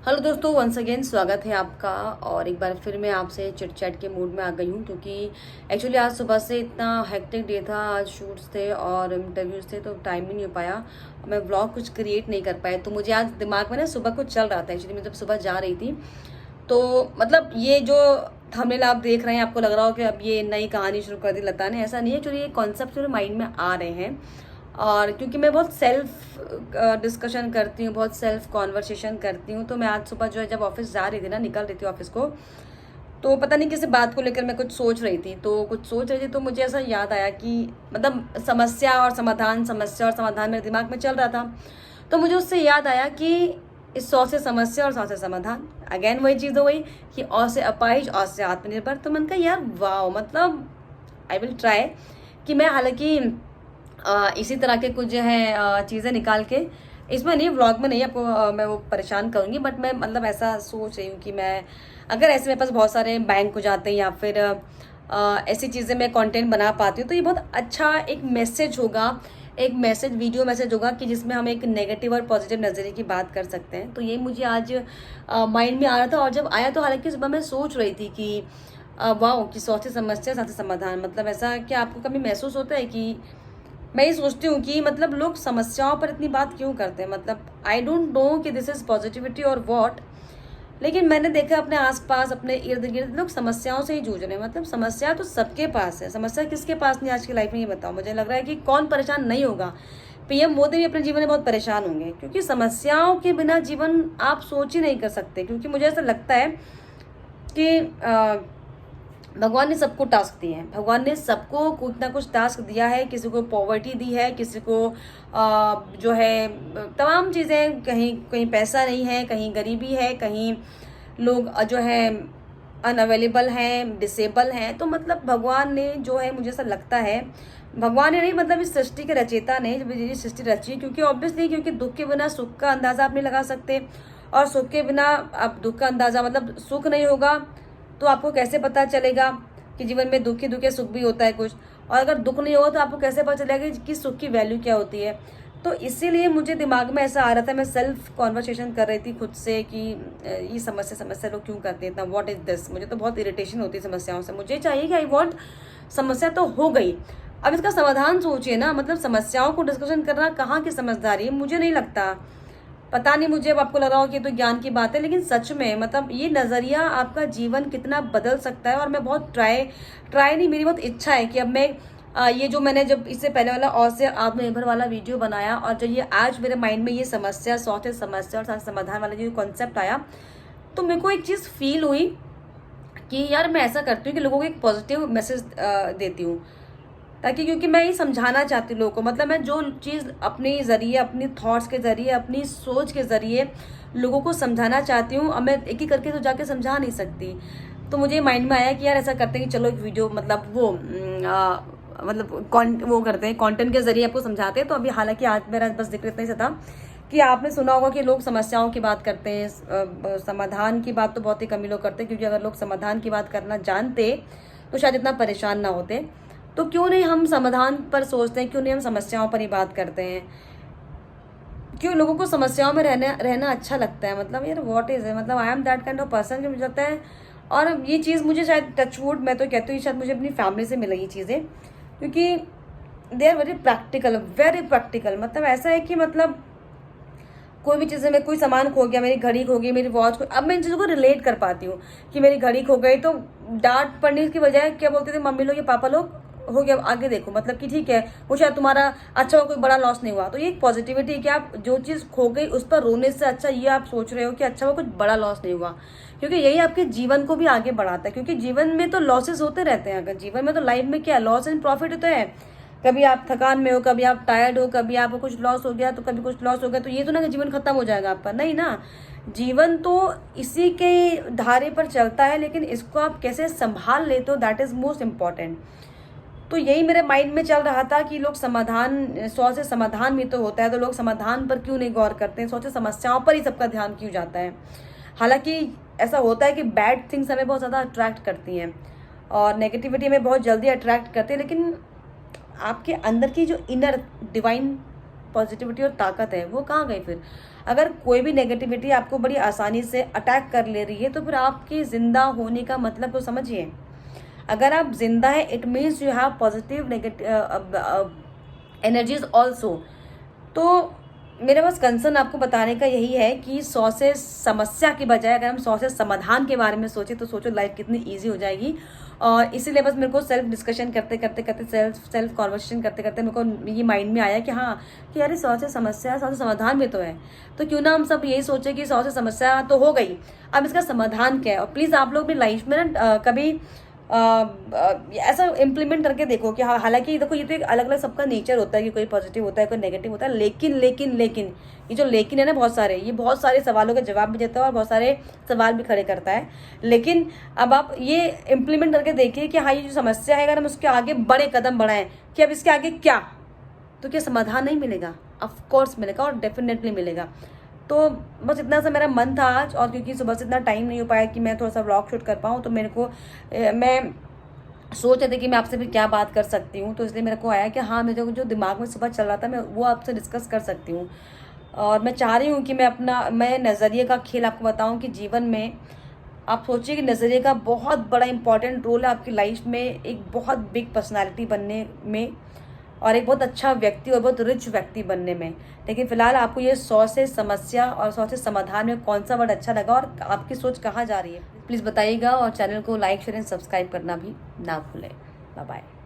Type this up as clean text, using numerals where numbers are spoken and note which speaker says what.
Speaker 1: Hello दोस्तों, once again स्वागत है आपका। और एक बार फिर मैं आपसे चिट चैट के मूड में आ गई हूँ क्योंकि एक्चुअली आज सुबह से इतना हेक्टिक डे था। आज शूट्स थे और इंटरव्यूज थे तो टाइम ही नहीं हो पाया। मैं व्लॉग कुछ क्रिएट नहीं कर पाए। तो मुझे आज दिमाग में ना सुबह कुछ चल रहा था। एक्चुअली मैं जब सुबह जा रही थी तो मतलब ये जो थंबनेल आप देख रहे हैं, आपको लग रहा हो कि अब ये नई कहानी शुरू कर दी लता ने। ऐसा नहीं है। एक्चुअली ये कॉन्सेप्ट मेरे माइंड में आ रहे हैं और क्योंकि मैं बहुत सेल्फ डिस्कशन करती हूँ, बहुत सेल्फ कॉन्वर्सेशन करती हूँ। तो मैं आज सुबह जो है जब ऑफिस जा रही थी ना, निकल रही थी ऑफिस को, तो पता नहीं किसी बात को लेकर मैं कुछ सोच रही थी। तो मुझे ऐसा याद आया कि मतलब समस्या और समाधान मेरे दिमाग में चल रहा था। तो मुझे उससे याद आया कि इस 100 से समस्या और 100 से समाधान, अगेन वही चीज़ हो गई कि औ से अपाहिज, औ से आत्मनिर्भर। तो मन का यार वाह, मतलब आई विल ट्राई कि मैं हालांकि इसी तरह के कुछ जो है चीज़ें निकाल के, इसमें नहीं, व्लॉग में नहीं आपको मैं वो परेशान करूँगी, बट मैं मतलब ऐसा सोच रही हूँ कि मैं अगर ऐसे मेरे पास बहुत सारे बैंक हो जाते हैं या फिर ऐसी चीज़ें मैं कंटेंट बना पाती हूँ तो ये बहुत अच्छा एक मैसेज होगा, एक मैसेज, वीडियो मैसेज होगा कि जिसमें हम एक नेगेटिव और पॉजिटिव नज़रिए की बात कर सकते हैं। तो ये मुझे आज माइंड में आ रहा था। और जब आया तो हालांकि सुबह मैं सोच रही थी कि वाह, कि 100 से समस्या 7 से समाधान। मतलब ऐसा क्या आपको कभी महसूस होता है कि मैं ये सोचती हूँ कि मतलब लोग समस्याओं पर इतनी बात क्यों करते हैं। मतलब आई डोंट नो कि दिस इज पॉजिटिविटी और व्हाट, लेकिन मैंने देखा अपने आसपास, अपने इर्द गिर्द लोग समस्याओं से ही जूझ रहे हैं। मतलब समस्या तो सबके पास है, समस्या किसके पास नहीं आज की लाइफ में, ये बताओ। मुझे लग रहा है कि कौन परेशान नहीं होगा। पीएम मोदी भी अपने जीवन में बहुत परेशान होंगे क्योंकि समस्याओं के बिना जीवन आप सोच ही नहीं कर सकते। क्योंकि मुझे ऐसा लगता है कि भगवान ने सबको टास्क दिए हैं, भगवान ने सबको कुछ ना कुछ टास्क दिया है। किसी को पॉवर्टी दी है, किसी को जो है तमाम चीज़ें, कहीं कहीं पैसा नहीं है, कहीं गरीबी है, कहीं लोग जो है अनअवेलेबल हैं, डिसेबल हैं। तो मतलब भगवान ने जो है, मुझे ऐसा लगता है, भगवान ने नहीं मतलब इस सृष्टि के रचयिता ने जब ये सृष्टि रची, क्योंकि ऑब्वियसली क्योंकि दुख के बिना सुख का अंदाज़ा आप नहीं लगा सकते और सुख के बिना आप दुख का अंदाज़ा, मतलब सुख नहीं होगा तो आपको कैसे पता चलेगा कि जीवन में दुख ही दुख है, सुख भी होता है कुछ। और अगर दुख नहीं होगा तो आपको कैसे पता चलेगा कि सुख की वैल्यू क्या होती है। तो इसीलिए मुझे दिमाग में ऐसा आ रहा था, मैं सेल्फ कॉन्वर्सेशन कर रही थी खुद से कि ये समस्या लोग क्यों करते हैं इतना, व्हाट इज दिस। मुझे तो बहुत इरिटेशन होती है समस्याओं से। मुझे चाहिए कि आई वॉन्ट, समस्या तो हो गई, अब इसका समाधान सोचिए ना। मतलब समस्याओं को डिस्कशन करना कहाँ की समझदारी है, मुझे नहीं लगता। पता नहीं, मुझे अब आपको लग रहा हो कि तो ज्ञान की बात है, लेकिन सच में मतलब ये नज़रिया आपका जीवन कितना बदल सकता है। और मैं बहुत ट्राई नहीं, मेरी बहुत इच्छा है कि अब मैं ये जो मैंने जब इससे पहले वाला और से आत्मनिर्भर वाला वीडियो बनाया और जब ये आज मेरे माइंड में ये समस्या, 100 से समस्या और 7 समाधान वाला जो कॉन्सेप्ट आया, तो मेरे को एक चीज़ फील हुई कि यार मैं ऐसा करती हूँ कि लोगों को एक पॉजिटिव मैसेज देती हूँ, ताकि क्योंकि मैं ये समझाना चाहती हूँ लोगों को। मतलब मैं जो चीज़ अपने ज़रिए, अपनी थॉट्स के ज़रिए, अपनी सोच के ज़रिए लोगों को समझाना चाहती हूँ, अब मैं एक ही करके तो जाके समझा नहीं सकती। तो मुझे माइंड में आया कि यार ऐसा करते हैं कि चलो एक वीडियो, मतलब वो मतलब वो करते हैं, कंटेंट के ज़रिए आपको समझाते हैं। तो अभी हालांकि आज मेरा बस जिक्र इतना ही सा था कि आपने सुना होगा कि लोग समस्याओं की बात करते हैं, समाधान की बात तो बहुत ही कम ही लोग करते हैं। क्योंकि अगर लोग समाधान की बात करना जानते तो शायद इतना परेशान ना होते। तो क्यों नहीं हम समाधान पर सोचते हैं, क्यों नहीं हम समस्याओं पर ही बात करते हैं। क्यों लोगों को समस्याओं में रहना रहना अच्छा लगता है। मतलब यार व्हाट इज है, मतलब I am that kind of person जो मुझे लगता है। और ये चीज़ मुझे शायद टचवुड, मैं तो कहती हूँ शायद मुझे अपनी फैमिली से मिली ये चीज़ें, क्योंकि they are very practical, very practical. मतलब ऐसा है कि मतलब कोई भी चीज़ें में, कोई सामान खो गया, मेरी घड़ी खो गई, मेरी वॉच खो, अब मैं इन चीज़ों को रिलेट कर पाती हूँ कि मेरी घड़ी खो गई तो डांट पड़ने की बजाय क्या बोलते थे मम्मी लोग या पापा लोग, हो गया आगे देखो, मतलब कि ठीक है वो शायद तुम्हारा अच्छा कोई बड़ा लॉस नहीं हुआ। तो ये एक पॉजिटिविटी है कि आप जो चीज़ खो गई उस पर रोने से अच्छा ये आप सोच रहे हो कि अच्छा वो कुछ बड़ा लॉस नहीं हुआ, क्योंकि यही आपके जीवन को भी आगे बढ़ाता है। क्योंकि जीवन में तो लॉसेस होते रहते हैं, अगर जीवन में तो लाइफ में क्या लॉस एंड प्रॉफिट तो है। कभी आप थकान में हो, कभी आप टायर्ड हो, कभी आपको कुछ लॉस हो गया तो कभी कुछ लॉस हो गया। तो ये तो ना कि जीवन खत्म हो जाएगा आपका, नहीं ना। जीवन तो इसी के धारे पर चलता है, लेकिन इसको आप कैसे संभाल लेते हो, दैट इज मोस्ट इम्पॉर्टेंट। तो यही मेरे माइंड में चल रहा था कि लोग समाधान, 100 से समाधान भी तो होता है, तो लोग समाधान पर क्यों नहीं गौर करते हैं, 100 से समस्याओं पर ही सबका ध्यान क्यों जाता है। हालांकि ऐसा होता है कि बैड थिंग्स हमें बहुत ज़्यादा अट्रैक्ट करती हैं और नेगेटिविटी हमें बहुत जल्दी अट्रैक्ट करती है, लेकिन आपके अंदर की जो इनर डिवाइन पॉजिटिविटी और ताकत है वो कहाँ गई फिर? अगर कोई भी नेगेटिविटी आपको बड़ी आसानी से अटैक कर ले रही है तो फिर आपकी ज़िंदा होने का मतलब तो समझिए। अगर आप जिंदा हैं it means you have positive negative energies also. तो मेरे पास कंसर्न आपको बताने का यही है कि 100 से समस्या की बजाय अगर हम 100 से समाधान के बारे में सोचें तो सोचो लाइफ कितनी ईजी हो जाएगी। और इसीलिए बस मेरे को सेल्फ डिस्कशन करते करते सेल्फ कॉन्वर्सेशन करते करते मेरे को ये माइंड में आया कि हाँ कि यार 100 से समस्या 100 से समाधान भी तो है। तो क्यों ना हम सब यही सोचें कि 100 से समस्या तो हो गई, अब इसका समाधान क्या है। और प्लीज़ आप लोग अपनी लाइफ में ना कभी ऐसा इम्प्लीमेंट करके देखो कि हाँ, हालांकि देखो ये तो एक अलग अलग सबका नेचर होता है कि कोई पॉजिटिव होता है कोई नेगेटिव होता है, लेकिन लेकिन लेकिन ये जो लेकिन है ना बहुत सारे सवालों का जवाब भी देता है और बहुत सारे सवाल भी खड़े करता है। लेकिन अब आप ये इम्प्लीमेंट करके देखिए कि हाँ ये जो समस्या है अगर हम उसके आगे बड़े कदम बढ़ाएं कि अब इसके आगे क्या, तो क्या समाधान नहीं मिलेगा? ऑफकोर्स मिलेगा और डेफिनेटली मिलेगा। तो बस इतना सा मेरा मन था आज, और क्योंकि सुबह से इतना टाइम नहीं हो पाया कि मैं थोड़ा सा व्लॉग शूट कर पाऊँ, तो मेरे को मैं सोच रहे थे कि मैं आपसे भी क्या बात कर सकती हूँ। तो इसलिए मेरे को आया कि हाँ मेरे को जो दिमाग में सुबह चल रहा था मैं वो आपसे डिस्कस कर सकती हूँ। और मैं चाह रही हूँ कि मैं नज़रिए का खेल आपको बताऊँ कि जीवन में आप सोचिए कि नज़रिए का बहुत बड़ा इंपॉर्टेंट रोल है आपकी लाइफ में, एक बहुत बिग पर्सनालिटी बनने में और एक बहुत अच्छा व्यक्ति और बहुत रिच व्यक्ति बनने में। लेकिन फिलहाल आपको ये 100 से समस्या और 100 से समाधान में कौन सा वर्ड अच्छा लगा और आपकी सोच कहाँ जा रही है, प्लीज़ बताइएगा। और चैनल को लाइक शेयर एंड सब्सक्राइब करना भी ना भूलें। Bye bye.